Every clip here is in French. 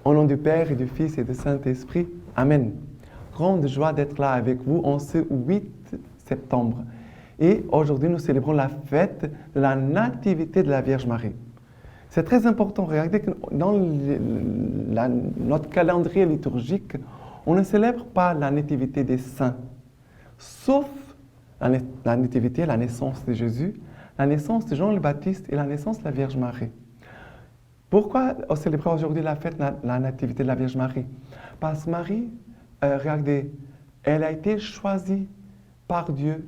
Au nom du Père et du Fils et du Saint-Esprit. Amen. Grande joie d'être là avec vous en ce 8 septembre. Et aujourd'hui, nous célébrons la fête de la Nativité de la Vierge Marie. C'est très important. Regardez que dans notre calendrier liturgique, on ne célèbre pas la Nativité des saints, sauf la Nativité, la naissance de Jésus, la naissance de Jean le Baptiste et la naissance de la Vierge Marie. Pourquoi on célèbre aujourd'hui la fête de la Nativité de la Vierge Marie? Parce que Marie, regardez, elle a été choisie par Dieu.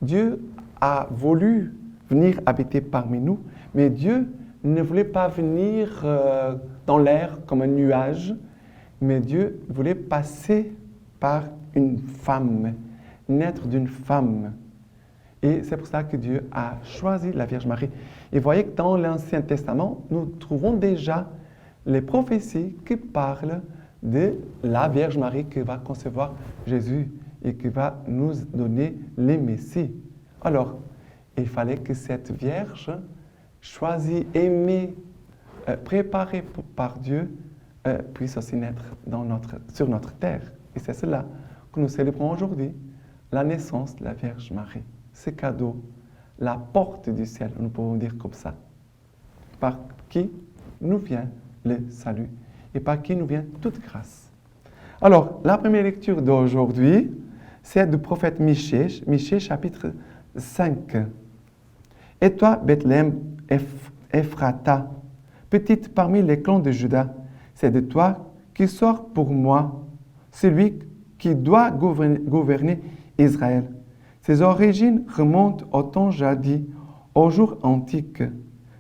Dieu a voulu venir habiter parmi nous, mais Dieu ne voulait pas venir dans l'air comme un nuage, mais Dieu voulait passer par une femme, naître d'une femme. Et c'est pour ça que Dieu a choisi la Vierge Marie. Et vous voyez que dans l'Ancien Testament, nous trouvons déjà les prophéties qui parlent de la Vierge Marie qui va concevoir Jésus et qui va nous donner les Messies. Alors, il fallait que cette Vierge, choisie, aimée, préparée par Dieu, puisse aussi naître sur notre terre. Et c'est cela que nous célébrons aujourd'hui, la naissance de la Vierge Marie. Ce cadeau, la porte du ciel, nous pouvons dire comme ça, par qui nous vient le salut et par qui nous vient toute grâce. Alors, la première lecture d'aujourd'hui, c'est du prophète Michée, chapitre 5. Et toi, Bethléem Ephrata, petite parmi les clans de Juda, c'est de toi qui sort pour moi celui qui doit gouverner Israël. Ses origines remontent au temps jadis, aux jours antiques.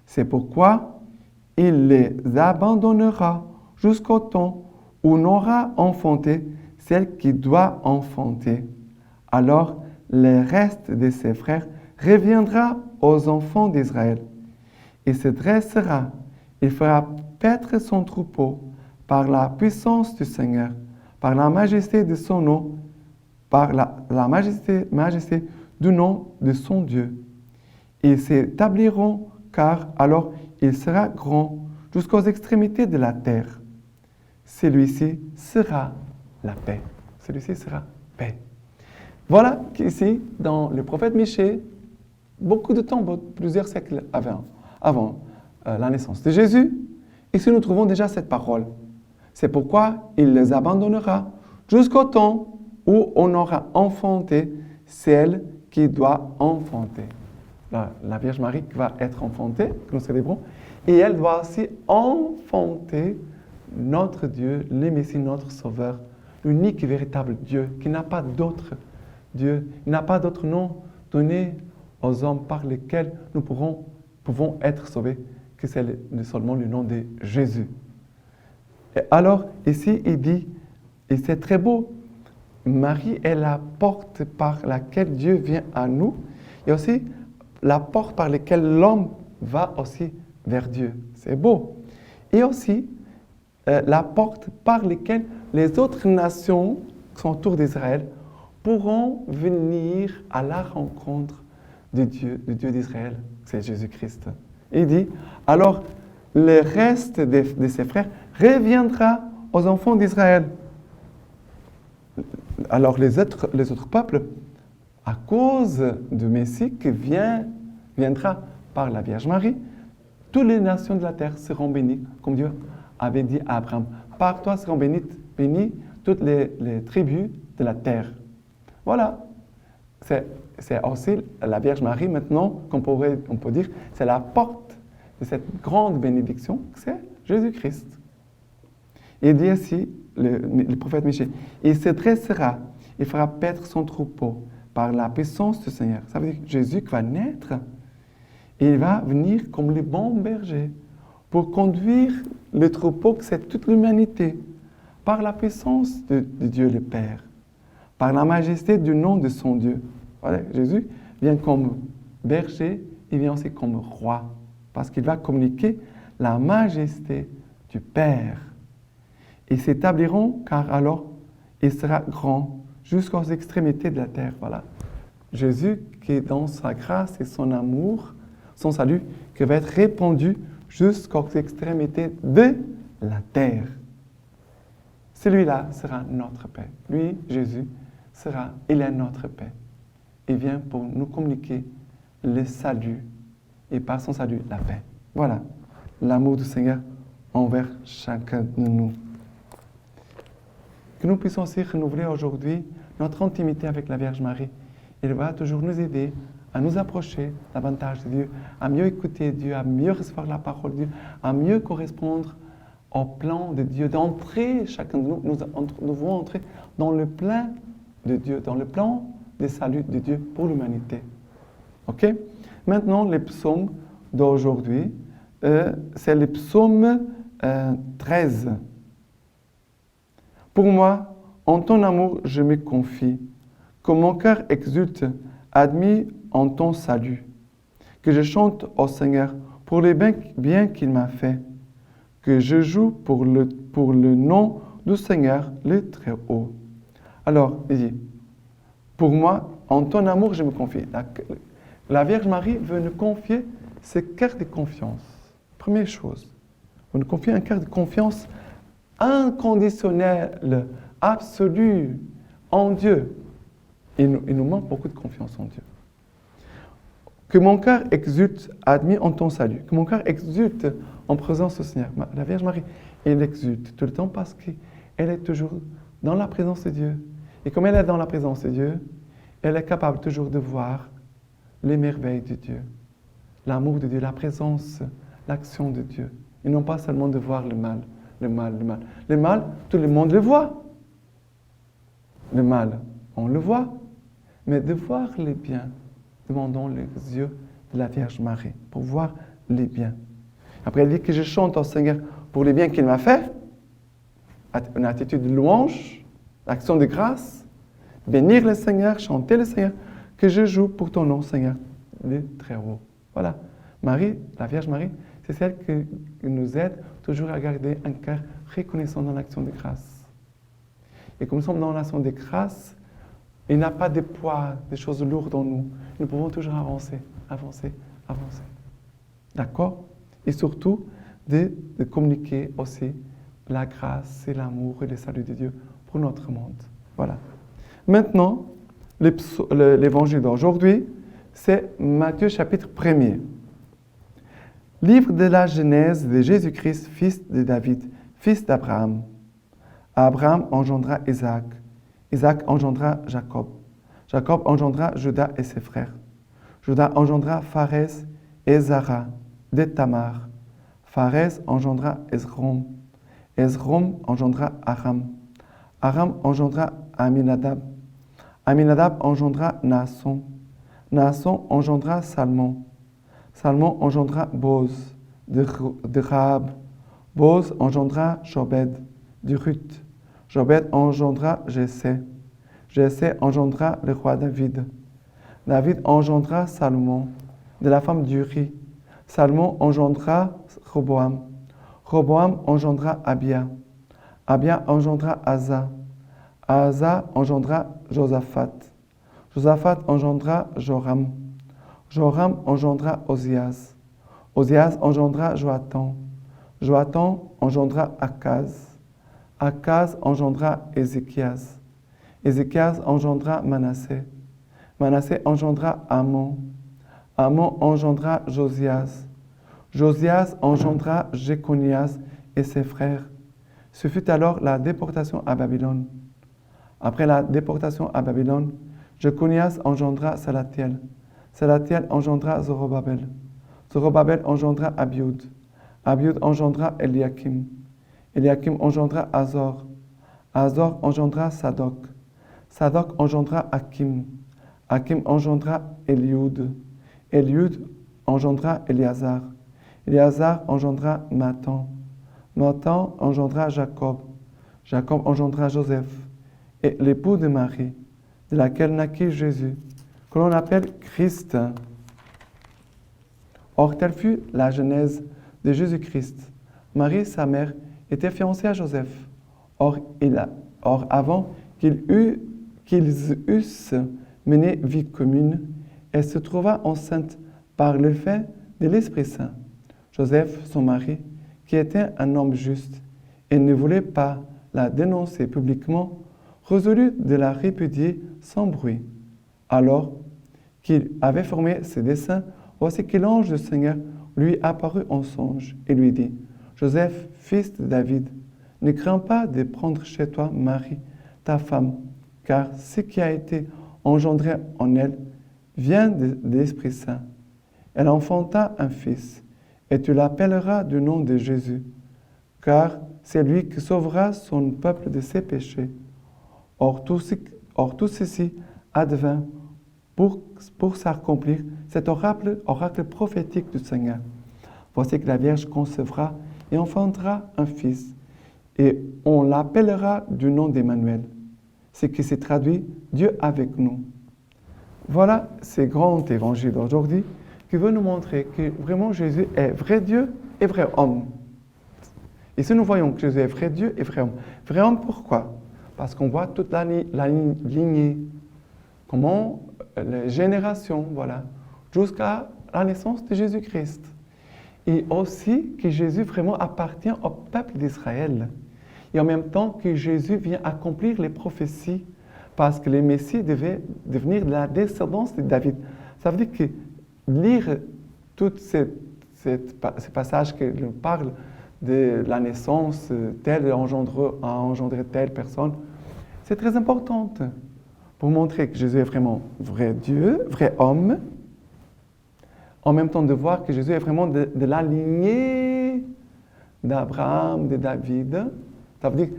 C'est pourquoi il les abandonnera jusqu'au temps où n'aura enfanté celle qui doit enfanter. Alors, le reste de ses frères reviendra aux enfants d'Israël. Il se dressera, il fera paître son troupeau par la puissance du Seigneur, par la majesté de son nom, par la majesté du nom de son Dieu. Ils s'établiront, car alors il sera grand jusqu'aux extrémités de la terre. Celui-ci sera la paix. Celui-ci sera paix. Voilà qu'ici, dans le prophète Michée, beaucoup de temps, plusieurs siècles avant la naissance de Jésus, ici nous trouvons déjà cette parole. C'est pourquoi il les abandonnera jusqu'au temps où on aura enfanté celle qui doit enfanter. La Vierge Marie qui va être enfantée, que nous célébrons, et elle doit aussi enfanter notre Dieu, le Messie, notre Sauveur, l'unique et véritable Dieu, qui n'a pas d'autre Dieu, il n'a pas d'autre nom donné aux hommes par lesquels nous pouvons être sauvés, que c'est seulement le nom de Jésus. Et alors, ici, il dit, et c'est très beau, Marie est la porte par laquelle Dieu vient à nous, et aussi la porte par laquelle l'homme va aussi vers Dieu. C'est beau. Et aussi la porte par laquelle les autres nations qui sont autour d'Israël pourront venir à la rencontre de Dieu d'Israël, c'est Jésus-Christ. Il dit, alors le reste de ses frères reviendra aux enfants d'Israël. Alors les autres peuples, à cause du Messie qui viendra par la Vierge Marie, toutes les nations de la terre seront bénies, comme Dieu avait dit à Abraham. Par toi seront bénies toutes les tribus de la terre. Voilà. C'est aussi la Vierge Marie maintenant, qu'on peut dire, c'est la porte de cette grande bénédiction, c'est Jésus-Christ. Il dit ainsi, le prophète Michée, il se dressera, il fera paître son troupeau par la puissance du Seigneur. Ça veut dire que Jésus qui va naître, il va venir comme le bon berger pour conduire le troupeau, que c'est toute l'humanité, par la puissance de Dieu le Père, par la majesté du nom de son Dieu. Voilà, Jésus vient comme berger, il vient aussi comme roi, parce qu'il va communiquer la majesté du Père. Ils s'établiront, car alors il sera grand jusqu'aux extrémités de la terre. Voilà. Jésus qui est dans sa grâce et son amour, son salut, qui va être répandu jusqu'aux extrémités de la terre. celui-là sera notre paix. Lui, Jésus, il est notre paix. Il vient pour nous communiquer le salut et par son salut, la paix. Voilà l'amour du Seigneur envers chacun de nous. Que nous puissions aussi renouveler aujourd'hui notre intimité avec la Vierge Marie. Il va toujours nous aider à nous approcher davantage de Dieu, à mieux écouter Dieu, à mieux recevoir la parole de Dieu, à mieux correspondre au plan de Dieu, d'entrer, chacun de nous, nous devons entrer dans le plan de Dieu, dans le plan de salut de Dieu pour l'humanité. OK? Maintenant, les psaumes d'aujourd'hui, c'est le psaume 13. Pour moi, en ton amour, je me confie, que mon cœur exulte, admis en ton salut, que je chante au Seigneur pour les biens qu'il m'a fait, que je joue pour le nom du Seigneur, le Très-Haut. Alors, il dit, pour moi, en ton amour, je me confie. La Vierge Marie veut nous confier ce cœur de confiance. Première chose, elle nous confie un cœur de confiance inconditionnelle, absolue en Dieu. Il nous manque beaucoup de confiance en Dieu. Que mon cœur exulte, admis en ton salut. Que mon cœur exulte en présence du Seigneur. La Vierge Marie, elle exulte tout le temps parce qu'elle est toujours dans la présence de Dieu. Et comme elle est dans la présence de Dieu, elle est capable toujours de voir les merveilles de Dieu, l'amour de Dieu, la présence, l'action de Dieu. Et non pas seulement de voir le mal, le mal, le mal. Le mal, tout le monde le voit. Le mal, on le voit. Mais de voir les biens, demandons les yeux de la Vierge Marie pour voir les biens. Après, elle dit que je chante au Seigneur pour les biens qu'il m'a fait. Une attitude de louange, l'action de grâce, bénir le Seigneur, chanter le Seigneur, que je joue pour ton nom, Seigneur, le Très-Haut. Voilà. Marie, la Vierge Marie, c'est celle qui nous aide toujours à garder un cœur reconnaissant dans l'action de grâce. Et comme nous sommes dans l'action de grâce, il n'y a pas de poids, des choses lourdes en nous. Nous pouvons toujours avancer, avancer, avancer. D'accord? Et surtout, de communiquer aussi la grâce et l'amour et le salut de Dieu pour notre monde. Voilà. Maintenant, l'évangile d'aujourd'hui, c'est Matthieu chapitre 1er. Livre de la Genèse de Jésus-Christ, fils de David, fils d'Abraham. Abraham engendra Isaac. Isaac engendra Jacob. Jacob engendra Judas et ses frères. Judas engendra Pharès et Zara de Tamar. Pharès engendra Esrom. Esrom engendra Aram. Aram engendra Aminadab. Aminadab engendra Naasson. Naasson engendra Salmon. Salmon engendra Boz de Rahab. Boz engendra Jobed de Ruth. Jobed engendra Jessé. Jessé engendra le roi David. David engendra Salomon de la femme d'Uri. Salomon engendra Roboam. Roboam engendra Abia. Abia engendra Asa. Asa engendra Josaphat. Josaphat engendra Joram. Joram engendra Ozias. Ozias engendra Joatan. Joatan engendra Akaz. Akaz engendra Ézéchias. Ézéchias engendra Manassé. Manassé engendra Amon. Amon engendra Josias. Josias engendra Jéconias et ses frères. Ce fut alors la déportation à Babylone. Après la déportation à Babylone, Jéconias engendra Salatiel. Salatiel engendra Zorobabel. Zorobabel engendra Abiud. Abiud engendra Eliakim. Eliakim engendra Azor. Azor engendra Sadok. Sadok engendra Hakim. Hakim engendra Eliud. Eliud engendra Éléazar. Éléazar engendra Matan. Matan engendra Jacob. Jacob engendra Joseph, et l'époux de Marie, de laquelle naquit Jésus, que l'on appelle Christ. Or, telle fut la genèse de Jésus-Christ. Marie, sa mère, était fiancée à Joseph. Or avant qu'ils eussent mené vie commune, elle se trouva enceinte par le fait de l'Esprit Saint. Joseph, son mari, qui était un homme juste, et ne voulait pas la dénoncer publiquement, résolut de la répudier sans bruit. Alors qu'il avait formé ses desseins, voici que l'ange du Seigneur lui apparut en songe et lui dit, « Joseph, fils de David, ne crains pas de prendre chez toi Marie, ta femme, car ce qui a été engendré en elle vient de l'Esprit Saint. Elle enfanta un fils, et tu l'appelleras du nom de Jésus, car c'est lui qui sauvera son peuple de ses péchés. Or tout ceci advint pour s'accomplir cet oracle prophétique du Seigneur. Voici que la Vierge concevra et enfantera un fils, et on l'appellera du nom d'Emmanuel, ce qui se traduit Dieu avec nous. Voilà ce grand évangile d'aujourd'hui qui veut nous montrer que vraiment Jésus est vrai Dieu et vrai homme. Et si nous voyons que Jésus est vrai Dieu et vrai homme. Vrai homme, pourquoi? Parce qu'on voit toute la lignée, comment les générations, voilà, jusqu'à la naissance de Jésus-Christ. Et aussi que Jésus vraiment appartient au peuple d'Israël. Et en même temps que Jésus vient accomplir les prophéties, parce que le Messie devait devenir de la descendance de David. Ça veut dire que lire tous ces passages qui nous parlent de la naissance, tel a engendré telle personne, c'est très important pour montrer que Jésus est vraiment vrai Dieu, vrai homme, en même temps de voir que Jésus est vraiment de la lignée d'Abraham, de David. Ça veut dire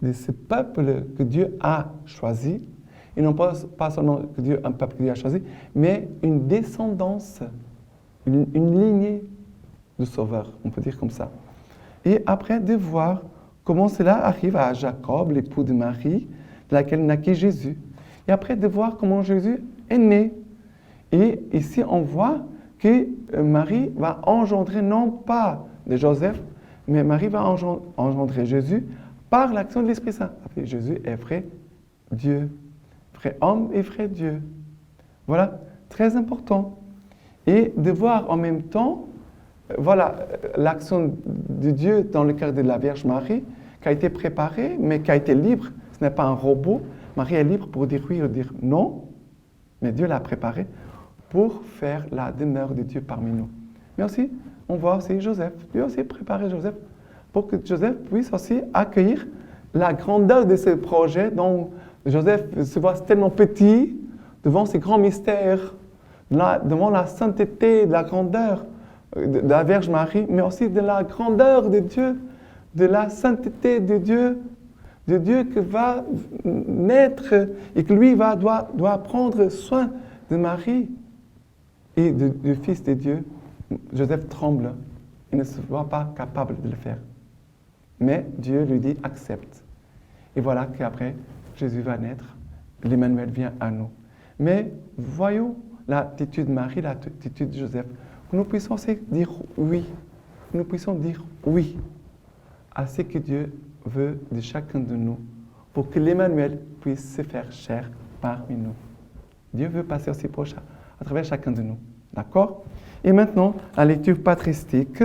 de ce peuple que Dieu a choisi, et non pas seulement un peuple que Dieu a choisi, mais une descendance, une lignée de sauveurs, on peut dire comme ça. Et après de voir comment cela arrive à Jacob, l'époux de Marie, de laquelle naquit Jésus. Et après de voir comment Jésus est né. Et ici on voit que Marie va engendrer non pas de Joseph, mais Marie va engendrer Jésus par l'action de l'Esprit Saint. Et Jésus est vrai Dieu, vrai homme et vrai Dieu. Voilà, très important. Et de voir en même temps, voilà, l'action de Dieu dans le cœur de la Vierge Marie, qui a été préparée, mais qui a été libre. Ce n'est pas un robot. Marie est libre pour dire oui ou dire non, mais Dieu l'a préparée pour faire la demeure de Dieu parmi nous. Mais aussi, on voit aussi Joseph. Dieu a aussi préparé Joseph pour que Joseph puisse aussi accueillir la grandeur de ce projet dont Joseph se voit tellement petit devant ces grands mystères, devant la sainteté, de la grandeur de la Vierge Marie, mais aussi de la grandeur de Dieu, de la sainteté de Dieu qui va naître et que lui doit prendre soin de Marie et du Fils de Dieu. Joseph tremble, il ne se voit pas capable de le faire. Mais Dieu lui dit, accepte. Et voilà qu'après, Jésus va naître, l'Emmanuel vient à nous. Mais voyons l'attitude de Marie, l'attitude de Joseph, que nous puissions aussi dire oui, que nous puissions dire oui à ce que Dieu veut de chacun de nous, pour que l'Emmanuel puisse se faire chair parmi nous. Dieu veut passer aussi proche à travers chacun de nous. D'accord? Et maintenant, la lecture patristique,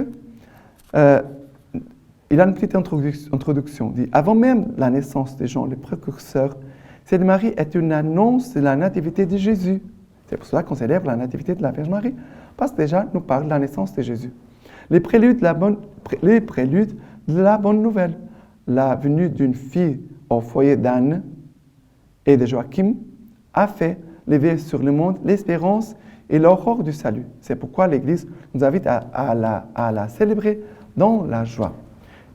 il a une petite introduction. Il dit, avant même la naissance des Jean, les précurseurs, cette Marie est une annonce de la nativité de Jésus. C'est pour cela qu'on célèbre la nativité de la Vierge Marie, parce que déjà, nous parle de la naissance de Jésus. Les préludes de la bonne nouvelle, la venue d'une fille au foyer d'Anne et de Joachim a fait lever sur le monde l'espérance et l'aurore du salut. C'est pourquoi l'Église nous invite à la célébrer dans la joie.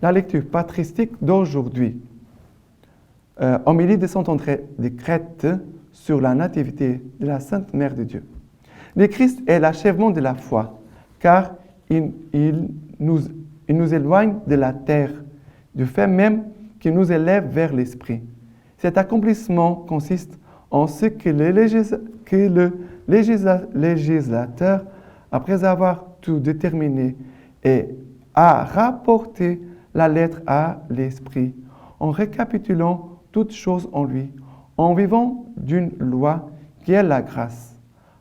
La lecture patristique d'aujourd'hui. Homélie de Saint André de Crète sur la nativité de la Sainte Mère de Dieu. Le Christ est l'achèvement de la foi, car il nous éloigne de la terre, du fait même qu'il nous élève vers l'esprit. Cet accomplissement consiste en ce que le législateur, après avoir tout déterminé, a rapporté la lettre à l'esprit, en récapitulant toutes choses en lui, en vivant d'une loi qui est la grâce.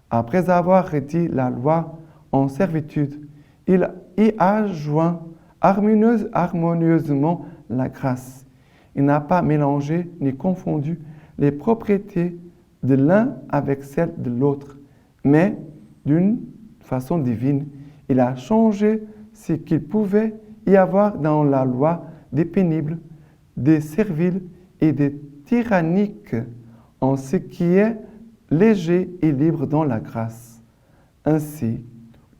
Après avoir rédigé la loi en servitude, il y a joint harmonieusement la grâce. Il n'a pas mélangé ni confondu les propriétés de l'un avec celles de l'autre, mais d'une façon divine, il a changé ce qu'il pouvait y avoir dans la loi des pénibles, des serviles et des tyranniques en ce qui est léger et libre dans la grâce. Ainsi,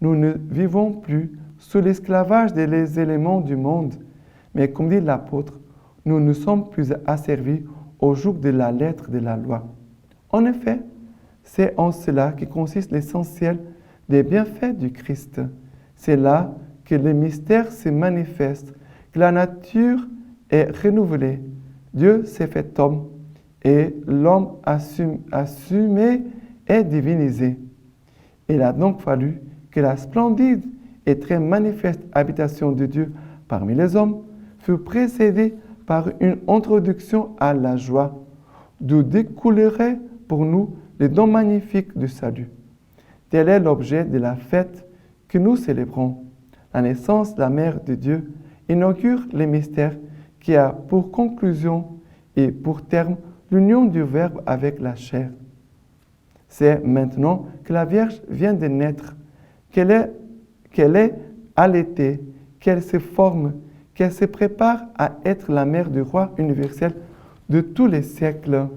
nous ne vivons plus sous l'esclavage des éléments du monde, mais comme dit l'apôtre, nous ne sommes plus asservis au joug de la lettre de la loi. En effet, c'est en cela que consiste l'essentiel des bienfaits du Christ. C'est là que le mystère se manifeste, que la nature est renouvelée. Dieu s'est fait homme et l'homme assumé et divinisé. Il a donc fallu que la splendide et très manifeste habitation de Dieu parmi les hommes fût précédée par une introduction à la joie, d'où découlerait pour nous les dons magnifiques du salut. Tel est l'objet de la fête que nous célébrons. La naissance de la Mère de Dieu inaugure le mystère qui a pour conclusion et pour terme l'union du Verbe avec la chair. C'est maintenant que la Vierge vient de naître, qu'elle est allaitée, qu'elle se forme, qu'elle se prépare à être la mère du roi universel de tous les siècles.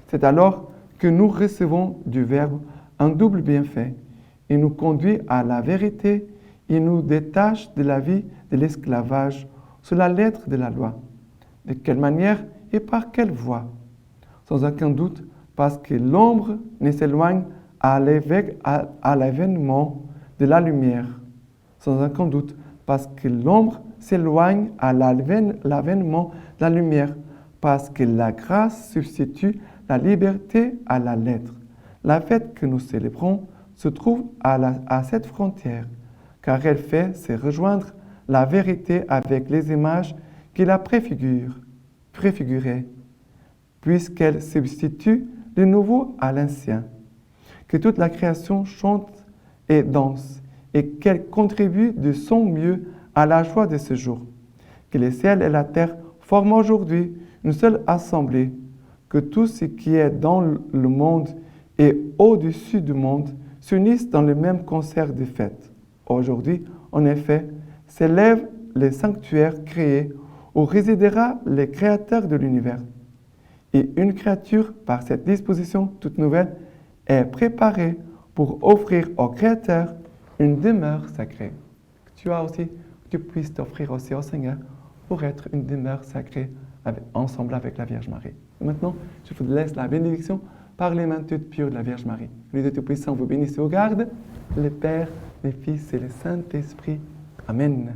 C'est alors que nous recevons du Verbe un double bienfait. Il nous conduit à la vérité, il nous détache de la vie de l'esclavage sous la lettre de la loi. De quelle manière et par quelle voie? Sans aucun doute, parce que l'ombre ne s'éloigne à l'avènement de la lumière. Sans aucun doute, parce que l'ombre s'éloigne à l'avènement de la lumière, parce que la grâce substitue la liberté à la lettre. La fête que nous célébrons se trouve à cette frontière, car elle fait se rejoindre la vérité avec les images qui la préfiguraient, puisqu'elle substitue le nouveau à l'ancien. Que toute la création chante et danse, et qu'elle contribue de son mieux à la joie de ce jour. Que les ciels et la terre forment aujourd'hui une seule assemblée, que tout ce qui est dans le monde et au-dessus du monde s'unissent dans le même concert de fêtes. Aujourd'hui, en effet, s'élève le sanctuaire créé où résidera le Créateur de l'univers. Et une créature, par cette disposition toute nouvelle, est préparée pour offrir au Créateur une demeure sacrée. Tu as aussi, tu puisses t'offrir aussi au Seigneur pour être une demeure sacrée ensemble avec la Vierge Marie. Et maintenant, je vous laisse la bénédiction par les mains toutes pures de la Vierge Marie. Le Dieu Tout-Puissant vous bénisse et vous garde, le Père, le Fils et le Saint-Esprit. Amen.